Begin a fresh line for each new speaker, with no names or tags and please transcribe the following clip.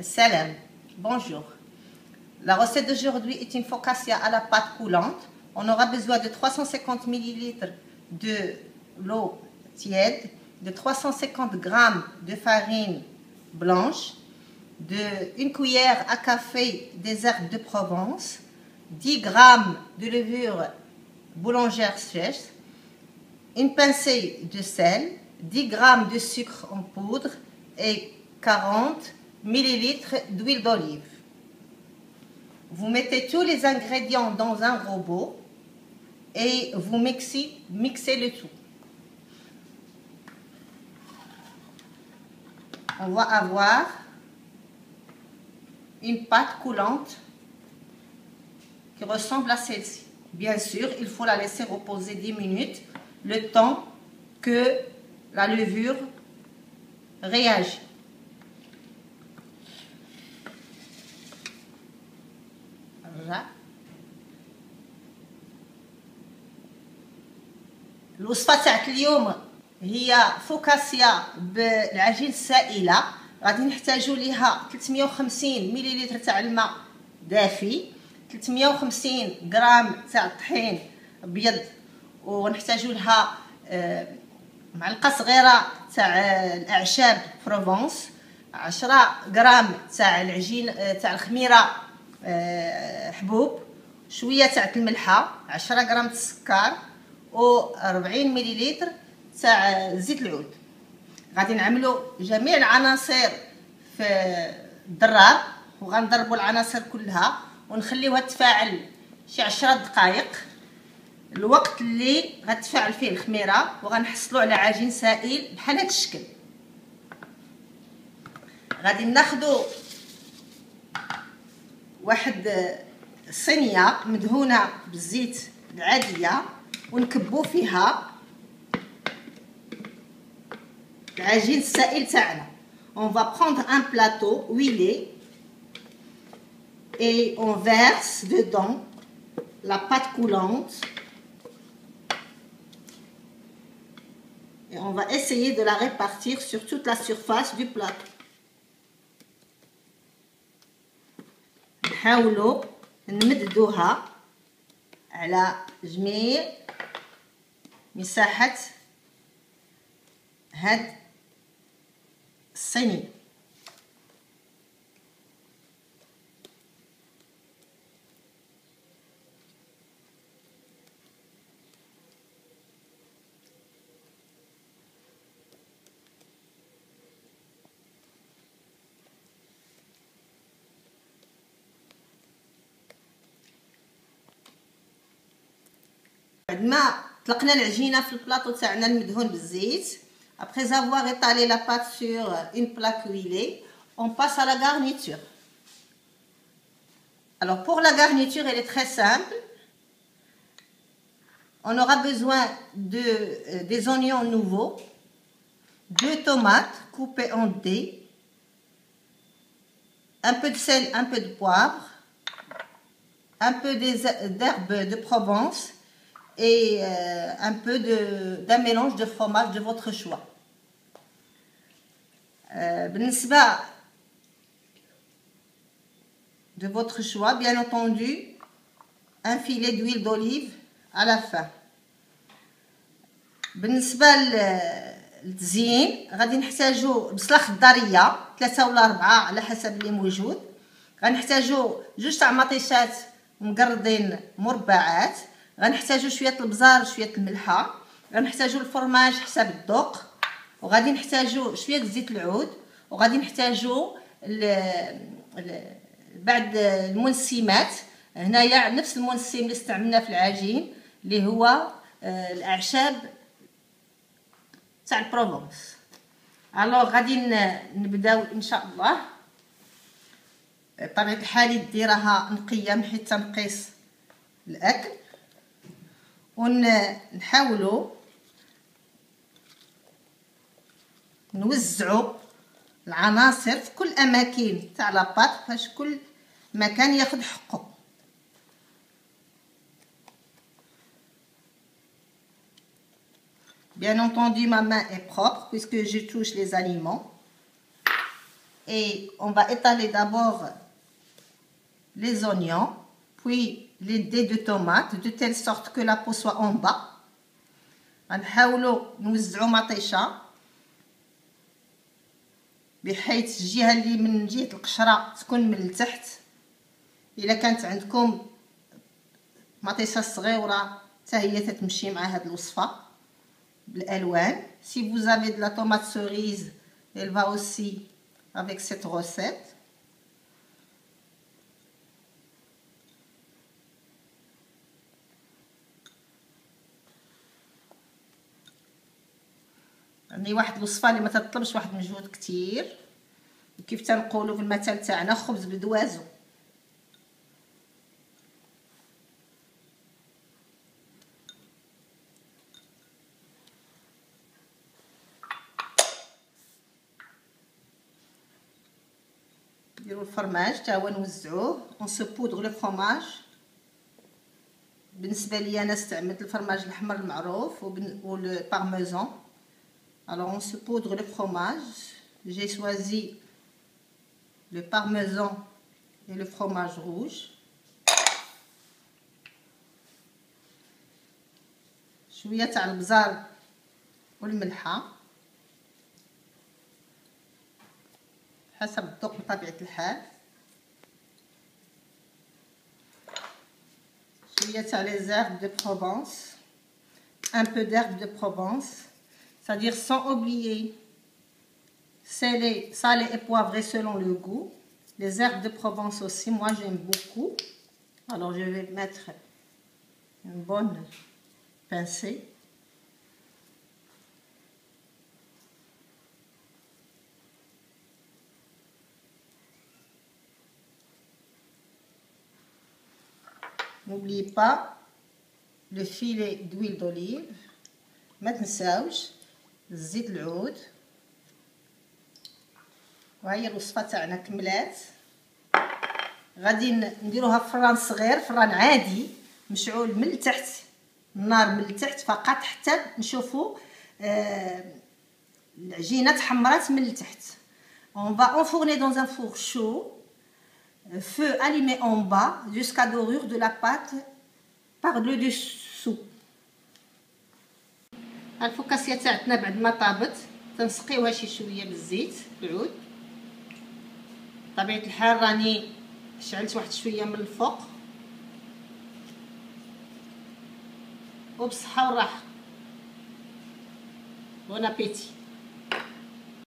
Salam, bonjour. La recette d'aujourd'hui est une focaccia à la pâte coulante. On aura besoin de 350 ml de l'eau tiède, de 350 g de farine blanche, de une cuillère à café des herbes de Provence, 10 g de levure boulangère sèche, une pincée de sel, 10 g de sucre en poudre et 40 ml d'huile d'olive. Vous mettez tous les ingrédients dans un robot et vous mixez le tout. On va avoir une pâte coulante qui ressemble à celle-ci. Bien sûr, il faut la laisser reposer 10 minutes, le temps que la levure réagit. الوصفه تاعت اليوم هي فوكاسيا بالعجين السائله. غادي نحتاجوا ليها 350 ملل تاع الماء دافي، 350 غرام تاع الطحين ابيض، ونحتاجوا لها معلقه صغيره تاع الاعشاب بروفونس، 10 غرام تاع العجين تاع الخميره حبوب، شويه تاع الملحه، 10 غرام السكر و 40 ملل تاع زيت العود. غادي نعملوا جميع العناصر في الدرار وغنضربوا العناصر كلها ونخليوها تفاعل شي 10 دقائق، الوقت اللي غتفاعل فيه الخميره، وغنحصلوا على عجين سائل بحال هذا الشكل. غادي ناخذوا واحد صينيه مدهونه بالزيت العاديه ونكبوا فيها العجين السائل تاعنا. On va prendre un plateau huilé et on verse dedans la pâte coulante et on va essayer de la répartir sur toute la surface du plateau. نحاولوا نمددوها على جميع مساحة هاد الصينية. بعد ما طلقنا العجينه في البلاطو تاعنا المدهون بالزيت، après avoir étalé la pâte sur une plaque huilée, on passe à la garniture. Alors pour la garniture, elle est très simple. On aura besoin de des oignons nouveaux, 2 tomates coupées en dés, un peu de sel, un peu de poivre, un peu d'herbes de Provence et un peu d'un mélange de fromage de votre choix. بالنسبة de votre choix, bien entendu, un filet d'huile d'olive à la fin. بالنسبة للتزيين غادي نحتاجو بصلة خضارية 3 ولا 4 على حسب اللي موجود، غنحتاجو 2 تاع مطيشات مقرضين مربعات، غنحتاجو شويه البزار وشويه الملحه، غنحتاجو الفرماج حسب الذوق، وغادي نحتاجو شويه زيت العود، وغادي نحتاجو بعد المنسمات. هنايا نفس المنسم اللي استعملناه في العجين اللي هو الاعشاب تاع البروفونس. الوغ غادي نبداو ان شاء الله. بطبيعه الحال ديرها نقيه من حيت تنقيس الاكل، ونحاولوا نوزعوا العناصر في كل اماكن تاع لاباط باش كل مكان ياخذ حقه. Bien entendu, ma main est propre puisque je touche les aliments. Et on va étaler d'abord les oignons, puis les dés de tomates, de telle sorte que la peau soit en bas. غنحاولوا نوزعوا مطيشه بحيث الجهه اللي من جهه القشره تكون من التحت. الا كانت عندكم مطيشه صغيره حتى هي تتمشي مع هذه الوصفه بالالوان. Si vous avez de la tomate cerise, elle va aussi avec cette recette. يعني واحد الوصفه اللي ما تطلبش واحد المجهود كتير، وكيف تنقولوا في المثل تاعنا خبز بدوازو. نديروا الفرماج حتى هو نوزعوه. اون سو بودغ لو فرماج. بالنسبه لي انا استعملت الفرماج الاحمر المعروف و لو بارميزان. Alors on se poudre le fromage. J'ai choisi le parmesan et le fromage rouge. شويه تاع البزار والملحه حسب الذوق بطبيعه الحال. شويه تاع les herbes de Provence, un peu d'herbes de Provence, c'est-à-dire sans oublier salé et poivré selon le goût. Les herbes de Provence aussi, moi j'aime beaucoup. Alors je vais mettre une bonne pincée. N'oubliez pas le filet d'huile d'olive. ما تنساوش الزيت العود. وهي الوصفه تاعنا كملات. غادي نديروها في فران صغير، فران عادي مشعول من التحت، النار من التحت فقط حتى نشوفوا العجينه تحمرات من التحت. On va enfourner dans un four chaud, feu allumé en bas jusqu'à dorure de la pâte par le dessous. الفوكاسيا تاعتنا بعد ما طابت تنسقيوها شي شويه بالزيت العود. بطبيعه الحال راني شعلت واحد شويه من الفوق. وبصحه وراحه. بون ابيتي.